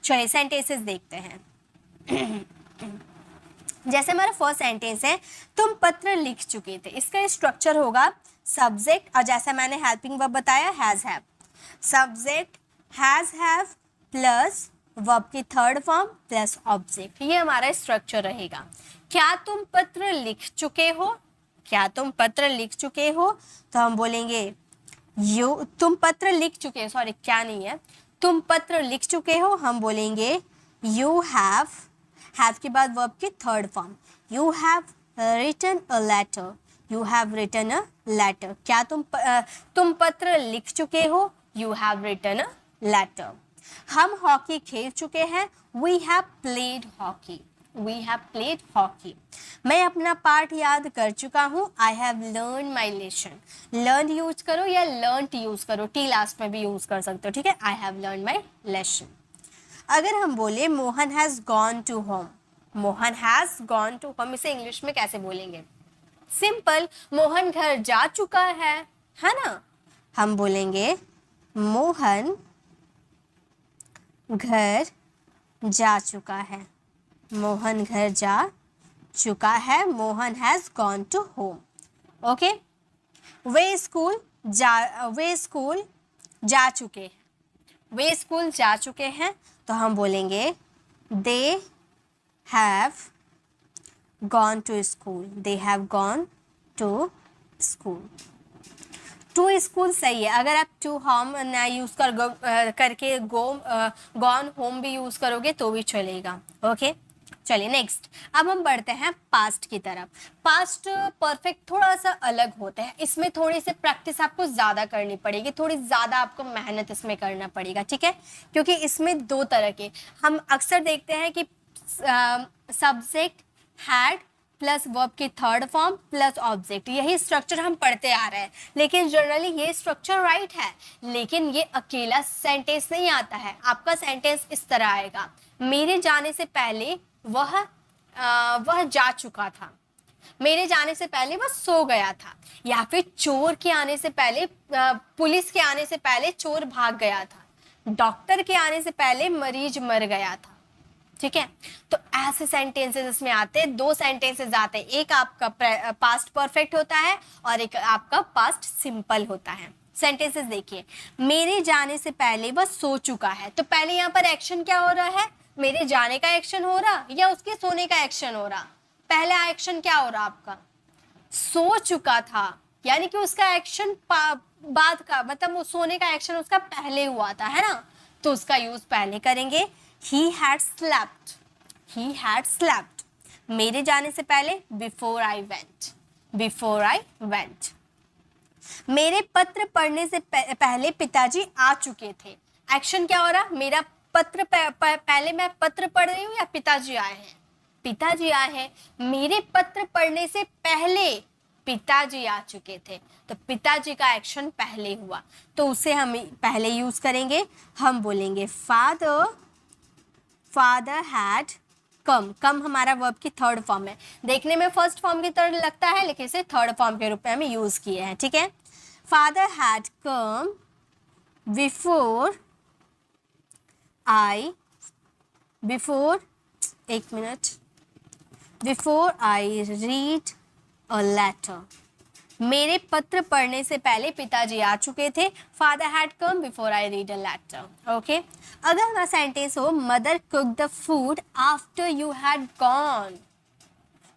चलिए सेंटेंसेस देखते हैं। जैसे हमारा फर्स्ट सेंटेंस है, तुम पत्र लिख चुके थे, इसका स्ट्रक्चर होगा सब्जेक्ट, और जैसा मैंने हेल्पिंग वर्ब बताया has have, subject has have plus verb की थर्ड फॉर्म प्लस ऑब्जेक्ट, ये हमारा स्ट्रक्चर रहेगा। क्या तुम पत्र लिख चुके हो, तो हम बोलेंगे तुम पत्र लिख चुके हो, सॉरी क्या नहीं है, तुम पत्र लिख चुके हो, हम बोलेंगे यू हैव के बाद वर्ब की third form, you have written a letter, क्या तुम पत्र लिख चुके हो, you have written a letter. हम हॉकी खेल चुके हैं, वी हैव प्लेड हॉकी। मैं अपना पाठ याद कर चुका हूँ, I have learn my lesson. Learn use करो या लर्नड यूज करो, टी लास्ट में भी यूज कर सकते हो, ठीक है, I have learn my lesson. अगर हम बोले Mohan has gone to home, इसे इंग्लिश में कैसे बोलेंगे, सिंपल, मोहन घर जा चुका है ना, हम बोलेंगे मोहन घर जा चुका है, Mohan has gone to home. Okay, वे स्कूल जा चुके हैं, तो हम बोलेंगे they have gone to school. To school सही है, अगर आप टू होम ना यूज करके गॉन होम भी यूज करोगे तो भी चलेगा। ओके, चलिए नेक्स्ट अब हम बढ़ते हैं पास्ट की तरफ। पास्ट परफेक्ट थोड़ा सा अलग होता है, इसमें थोड़ी सी प्रैक्टिस आपको ज़्यादा करनी पड़ेगी, थोड़ी ज़्यादा आपको मेहनत इसमें करना पड़ेगा, ठीक है, क्योंकि इसमें दो तरह के हम अक्सर देखते हैं कि सब्जेक्ट हैड प्लस वर्ब की थर्ड फॉर्म प्लस ऑब्जेक्ट, यही स्ट्रक्चर हम पढ़ते आ रहे हैं, लेकिन जनरली ये स्ट्रक्चर राइट है, लेकिन ये अकेला सेंटेंस नहीं आता है। आपका सेंटेंस इस तरह आएगा, मेरे जाने से पहले वह जा चुका था, मेरे जाने से पहले वह सो गया था, या फिर चोर के आने से पहले पुलिस के आने से पहले चोर भाग गया था, डॉक्टर के आने से पहले मरीज मर गया था, ठीक है। तो ऐसे सेंटेंसेस इसमें आते हैं, दो सेंटेंसेस आते हैं, एक आपका पास्ट परफेक्ट होता है और एक आपका पास्ट सिंपल होता है। सेंटेंसेस देखिए, मेरे जाने से पहले वह सो चुका है, तो पहले यहाँ पर एक्शन क्या हो रहा है, मेरे जाने का एक्शन हो रहा या उसके सोने का एक्शन हो रहा? पहला एक्शन क्या हो रहा आपका, सो चुका था, यानी कि उसका एक्शन बाद का, मतलब वो सोने का एक्शन उसका पहले हुआ था, है ना, तो उसका यूज पहले करेंगे। he had slept, he had slept, मेरे जाने से पहले before I went, before I went। मेरे पत्र पढ़ने से पहले पिताजी आ चुके थे, एक्शन क्या हो रहा, मेरा पत्र पहले मैं पत्र पढ़ रही हूँ या पिताजी आए हैं, पिताजी आए हैं, मेरे पत्र पढ़ने से पहले पिताजी आ चुके थे, तो पिताजी का एक्शन पहले हुआ, तो उसे हम पहले यूज करेंगे, हम बोलेंगे फादर, फादर हैड कम, कम हमारा वर्ब की थर्ड फॉर्म है, देखने में फर्स्ट फॉर्म की तरह लगता है लेकिन इसे थर्ड फॉर्म के रूप में हमें यूज किए हैं, ठीक है। Father had come before I, before, एक minute, before I read a letter, मेरे पत्र पढ़ने से पहले पिताजी आ चुके थे, father had come before I read a letter. Okay, अगर हमारा सेंटेंस हो mother cook the food after you had gone,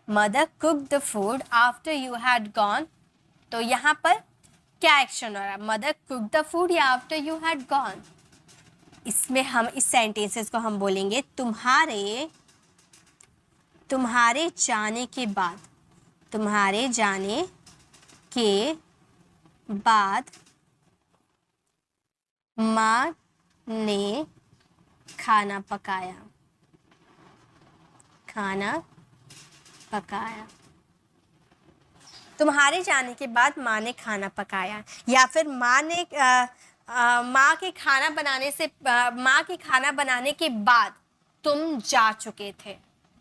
mother cook the food after you had gone, तो यहाँ पर क्या एक्शन हो रहा है, मदर कुक द फूड या आफ्टर यू हैड गॉन? इसमें हम इस सेंटेंसेस को हम बोलेंगे तुम्हारे, तुम्हारे जाने के बाद, तुम्हारे जाने के बाद माँ ने खाना पकाया, खाना पकाया, तुम्हारे जाने के बाद माँ ने खाना पकाया, या फिर माँ ने माँ के खाना बनाने से, माँ के खाना बनाने के बाद तुम जा चुके थे,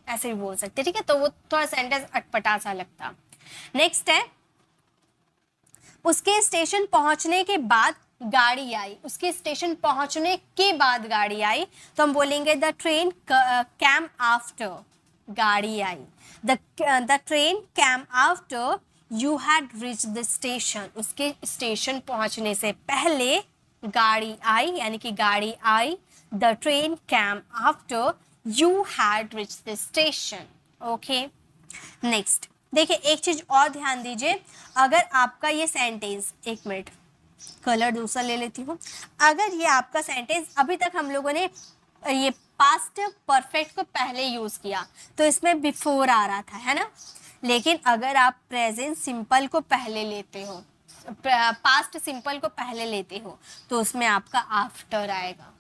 ऐसे भी बोल सकते, ठीक है, तो वो थोड़ा सेंटेंस अटपटा सा लगता। नेक्स्ट है उसके स्टेशन पहुंचने के बाद गाड़ी आई, उसके स्टेशन पहुंचने के बाद गाड़ी आई, तो हम बोलेंगे द ट्रेन कैम आफ्टर, गाड़ी आई, the train came after you had reach the station, उसके स्टेशन पहुंचने से पहले गाड़ी आई, यानी कि गाड़ी आई, the train came after you had reach the station. Okay, next देखिए, एक चीज और ध्यान दीजिए, अगर आपका ये सेंटेंस, एक मिनट कलर दूसरा ले लेती हूँ, अगर ये आपका सेंटेंस, अभी तक हम लोगों ने ये पास्ट परफेक्ट को पहले यूज किया तो इसमें बिफोर आ रहा था, है ना, लेकिन अगर आप प्रेजेंट सिंपल को पहले लेते हो, पास्ट सिंपल को पहले लेते हो, तो उसमें आपका आफ्टर आएगा,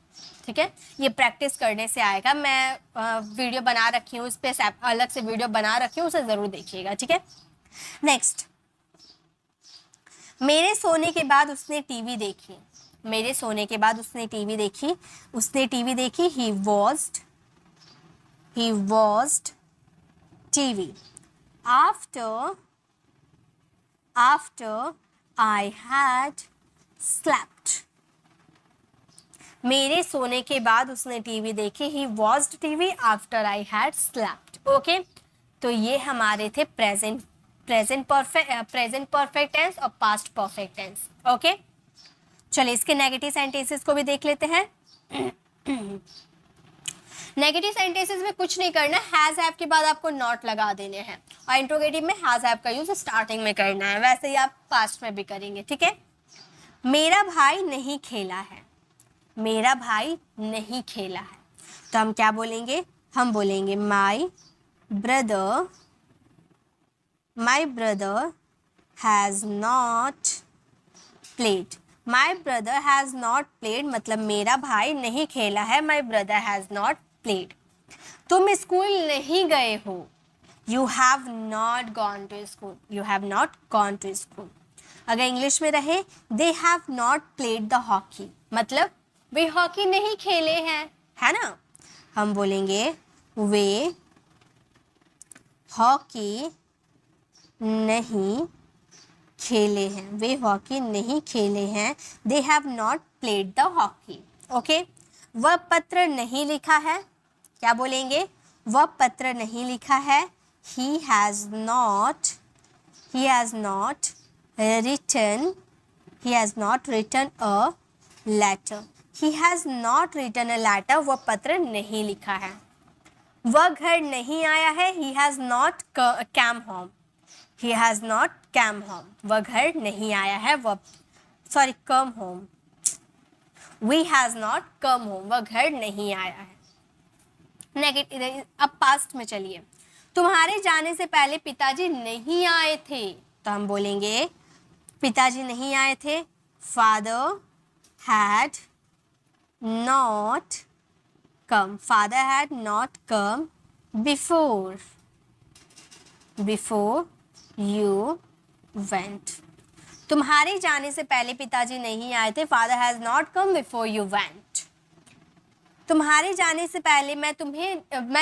ठीक है, ये प्रैक्टिस करने से आएगा। मैं वीडियो बना रखी हूँ, इस पे अलग से वीडियो बना रखी हूँ, उसे जरूर देखिएगा, ठीक है। नेक्स्ट, मेरे सोने के बाद उसने टीवी देखी, मेरे सोने के बाद उसने टीवी देखी, उसने टीवी देखी, he watched TV after I had slept, मेरे सोने के बाद उसने टीवी देखी, he watched TV after I had slept। Okay, तो ये हमारे थे प्रेजेंट परफेक्ट टेंस और पास्ट परफेक्ट टेंस। ओके, चलिए इसके नेगेटिव सेंटेंसेस को भी देख लेते हैं। नेगेटिव सेंटेंसेस में कुछ नहीं करना, हैज हैव के बाद आपको नॉट लगा देने हैं, और इंट्रोगेटिव में हैज हैव का यूज स्टार्टिंग में करना है, वैसे ही आप पास्ट में भी करेंगे, ठीक है। मेरा भाई नहीं खेला है, मेरा भाई नहीं खेला है, तो हम क्या बोलेंगे, हम बोलेंगे my brother has not played, my brother has not played, मतलब मेरा भाई नहीं खेला है, my brother has not played. तुम स्कूल नहीं गए हो, you have not gone to school, you have not gone to school. अगर इंग्लिश में रहे, they have not played the hockey, मतलब वे हॉकी नहीं खेले हैं, है ना, हम बोलेंगे वे हॉकी नहीं खेले हैं, वे हॉकी नहीं खेले हैं, दे have not played the hockey. Okay, वह पत्र नहीं लिखा है, क्या बोलेंगे, वह पत्र नहीं लिखा है, he has not written he has not written a letter. He has not written a letter. वह पत्र नहीं लिखा है. वह घर नहीं आया है. He has not come home. He has not come home. वह घर नहीं आया है. वह come home. We has not come home. वह घर नहीं आया है. नेगेटिव. अब पास्ट में चलिए. तुम्हारे जाने से पहले पिताजी नहीं आए थे. तो हम बोलेंगे पिताजी नहीं आए थे. Father had not come. Father had not come before you went. तुम्हारे जाने से पहले पिताजी नहीं आए थे. Father has not come before you went. तुम्हारे जाने से पहले मैं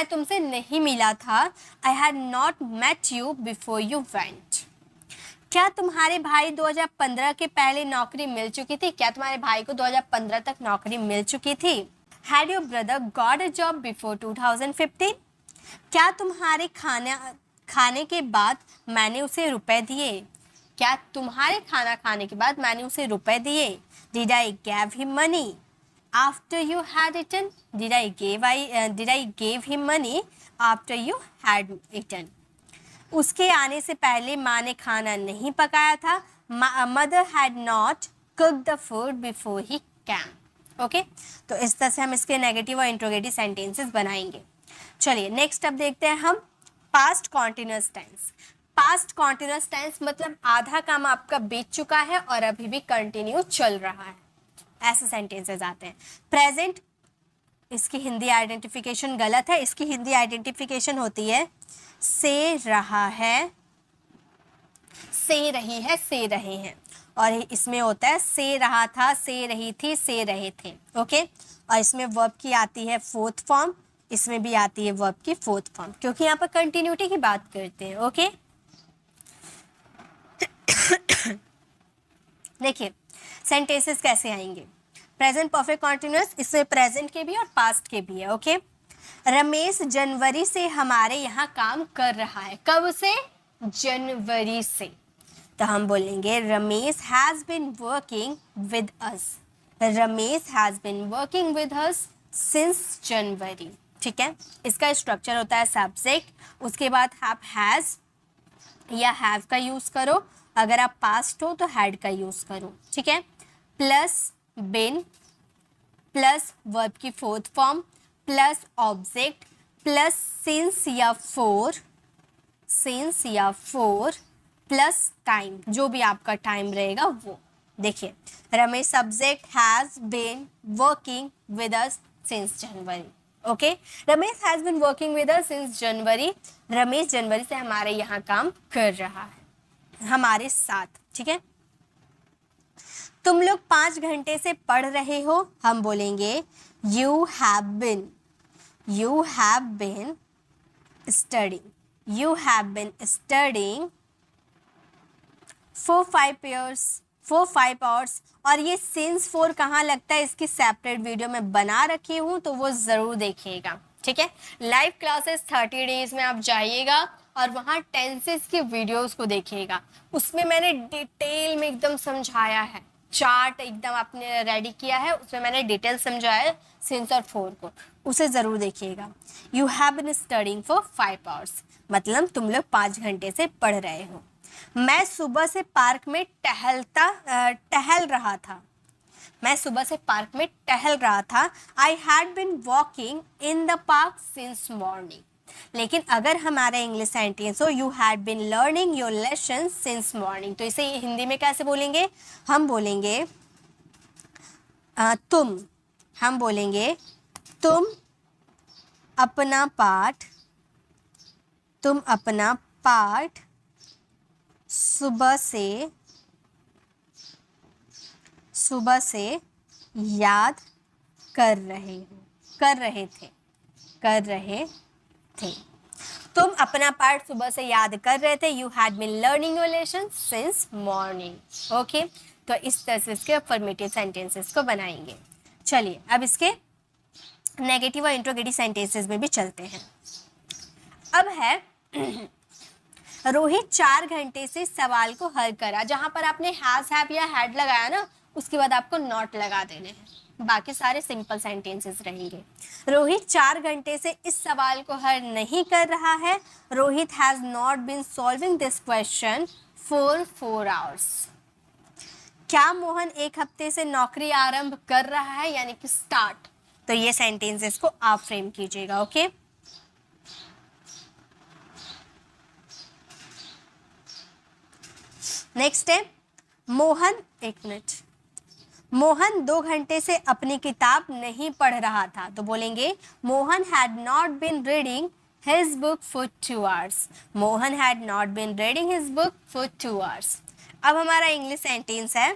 तुमसे नहीं मिला था. I had not met you before you went. क्या तुम्हारे भाई 2015 के पहले नौकरी मिल चुकी थी? क्या तुम्हारे भाई को 2015 तक नौकरी मिल चुकी थी? Had your brother got a job before 2015? क्या तुम्हारे खाने के बाद मैंने उसे रुपए दिए? क्या तुम्हारे खाना खाने के बाद मैंने उसे रुपए दिए? Did I give him money after you had eaten? Did I give him money after you had eaten? उसके आने से पहले माँ ने खाना नहीं पकाया था. Mother had not cooked the food before he came. Okay तो इस तरह से हम इसके नेगेटिव और इंट्रोगेटिव सेंटेंसेस बनाएंगे. चलिए नेक्स्ट अब देखते हैं हम past continuous tense. Past continuous tense मतलब आधा काम आपका बीत चुका है और अभी भी कंटिन्यू चल रहा है. ऐसे सेंटेंसेस आते हैं. प्रेजेंट, इसकी हिंदी आइडेंटिफिकेशन गलत है. इसकी हिंदी आइडेंटिफिकेशन होती है से रहा है, से रही है, से रहे हैं. और इसमें होता है से रहा था, से रही थी, से रहे थे. ओके और इसमें वर्ब की आती है फोर्थ फॉर्म. इसमें भी आती है वर्ब की फोर्थ फॉर्म क्योंकि यहाँ पर कंटिन्यूटी की बात करते हैं. ओके देखिए सेंटेंसेस कैसे आएंगे. प्रेजेंट परफेक्ट कॉन्टिन्यूअस, इसमें प्रेजेंट के भी और पास्ट के भी है. ओके रमेश जनवरी से हमारे यहाँ काम कर रहा है. कब से? जनवरी से. तो हम बोलेंगे Ramesh has been working with us. Ramesh has been working with us since जनवरी. ठीक है इसका स्ट्रक्चर होता है सब्जेक्ट, उसके बाद आप हैज़ या हैव का यूज़ करो. अगर आप पास्ट हो तो हैड का यूज़ करो. ठीक है प्लस बिन प्लस वर्ब की fourth form plus object plus since या फोर प्लस टाइम, जो भी आपका टाइम रहेगा वो. देखिए Ramesh subject has been working with us since January. Okay Ramesh has been working with us since January. Ramesh जनवरी से हमारे यहाँ काम कर रहा है, हमारे साथ. ठीक है तुम लोग 5 घंटे से पढ़ रहे हो. हम बोलेंगे you have been studying for 5 hours. और ये सिंस 4 कहाँ लगता है इसकी सेपरेट वीडियो में बना रखी हूँ तो वो ज़रूर देखिएगा. ठीक है लाइव क्लासेस 30 डेज में आप जाइएगा और वहाँ टेंसेस की वीडियोस को देखिएगा. उसमें मैंने डिटेल में एकदम समझाया है, चार्ट एकदम आपने रेडी किया है, उसमें मैंने डिटेल समझाया है सिंस और 4 को, उसे ज़रूर देखिएगा. You have been studying for 5 hours मतलब तुम लोग 5 घंटे से पढ़ रहे हो. मैं सुबह से पार्क में टहल रहा था. मैं सुबह से पार्क में टहल रहा था. I had been walking in the park since morning. लेकिन अगर हमारा इंग्लिश सेंटेंस हो you had been learning your lesson since morning, तो इसे हिंदी में कैसे बोलेंगे? हम बोलेंगे तुम अपना पाठ सुबह से याद कर रहे थे. तुम अपना पाठ सुबह से याद कर रहे थे. You had been learning your lesson since morning. Okay तो इस तरह से इसके अफर्मेटिव सेंटेंसेस को बनाएंगे. चलिए अब इसके नेगेटिव और इंट्रोगेटिव सेंटेंसेस में भी चलते हैं. अब है रोहित 4 घंटे से सवाल को हल करा। जहां पर आपने हैज हैव या हैड लगाया ना, उसके बाद आपको नॉट लगा देने हैं, बाकी सारे सिंपल सेंटेंसेस रहेंगे। रोहित 4 घंटे से इस सवाल को हल नहीं कर रहा है। Rohit has not been solving this question for 4 hours. क्या मोहन 1 हफ्ते से नौकरी आरंभ कर रहा है, यानी कि स्टार्ट। तो ये सेंटेंसेस को आप फ्रेम कीजिएगा। ओके, नेक्स्ट है मोहन, 1 मिनट, मोहन 2 घंटे से अपनी किताब नहीं पढ़ रहा था। तो बोलेंगे Mohan had not been reading his book for 2 hours. Mohan had not been reading his book for 2 hours. अब हमारा इंग्लिश सेंटेंस है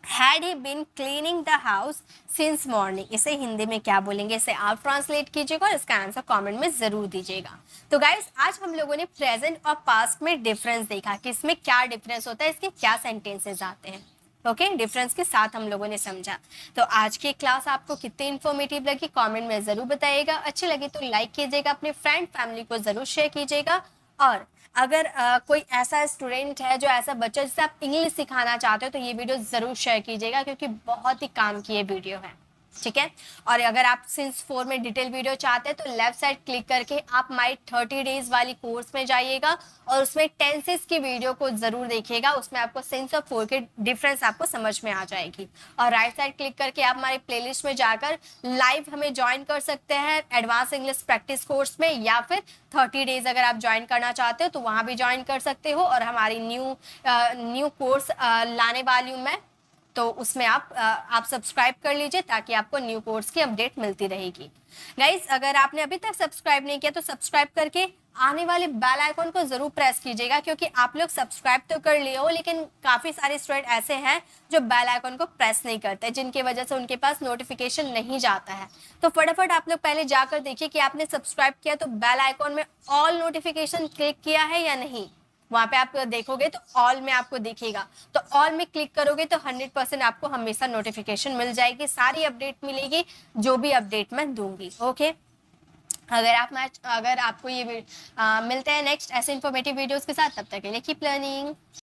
had he been cleaning the house since morning. इसे हिंदी में क्या बोलेंगे, इसे आप ट्रांसलेट कीजिएगा और इसका आंसर कमेंट में जरूर दीजिएगा। तो गाइस, आज हम लोगों ने प्रेजेंट और पास्ट में डिफरेंस देखा कि इसमें क्या डिफरेंस होता है, इसके क्या सेंटेंसेस आते हैं। ओके, डिफरेंस के साथ हम लोगों ने समझा। तो आज की क्लास आपको कितनी इन्फॉर्मेटिव लगी कमेंट में जरूर बताइएगा। अच्छी लगी तो लाइक कीजिएगा, अपने फ्रेंड फैमिली को जरूर शेयर कीजिएगा। और अगर कोई ऐसा स्टूडेंट है, जो ऐसा बच्चा जिसे आप इंग्लिश सिखाना चाहते हो, तो ये वीडियो जरूर शेयर कीजिएगा, क्योंकि बहुत ही काम की ये वीडियो है। ठीक है, और अगर आप सिंस 4 में डिटेल वीडियो चाहते हैं तो लेफ्ट साइड क्लिक करके आप माई 30 डेज वाली कोर्स में जाइएगा और उसमें टेंसेस की वीडियो को जरूर देखिएगा। उसमें आपको सिंस और 4 के डिफरेंस आपको समझ में आ जाएगी। और राइट साइड क्लिक करके आप हमारे प्लेलिस्ट में जाकर लाइव हमें ज्वाइन कर सकते हैं एडवांस इंग्लिश प्रैक्टिस कोर्स में, या फिर 30 डेज अगर आप ज्वाइन करना चाहते हो तो वहां भी ज्वाइन कर सकते हो। और हमारी न्यू कोर्स लाने वाली हूँ मैं, तो उसमें आप सब्सक्राइब कर लीजिए ताकि आपको न्यू कोर्स की अपडेट मिलती रहेगी। गाइस, अगर आपने अभी तक सब्सक्राइब नहीं किया तो सब्सक्राइब करके आने वाले बेल आइकन को जरूर प्रेस कीजिएगा, क्योंकि आप लोग सब्सक्राइब तो कर लिए हो लेकिन काफी सारे स्टूडेंट ऐसे हैं जो बेल आइकन को प्रेस नहीं करते, जिनकी वजह से उनके पास नोटिफिकेशन नहीं जाता है। तो फटाफट आप लोग पहले जाकर देखिए कि आपने सब्सक्राइब किया तो बेल आइकन में ऑल नोटिफिकेशन क्लिक किया है या नहीं। वहां पे आप देखोगे तो ऑल में आपको दिखेगा, तो ऑल में क्लिक करोगे तो 100% आपको हमेशा नोटिफिकेशन मिल जाएगी, सारी अपडेट मिलेगी जो भी अपडेट मैं दूंगी। ओके, अगर आपको ये मिलते हैं नेक्स्ट ऐसे इन्फॉर्मेटिव वीडियोस के साथ, तब तक के लिए कीप लर्निंग।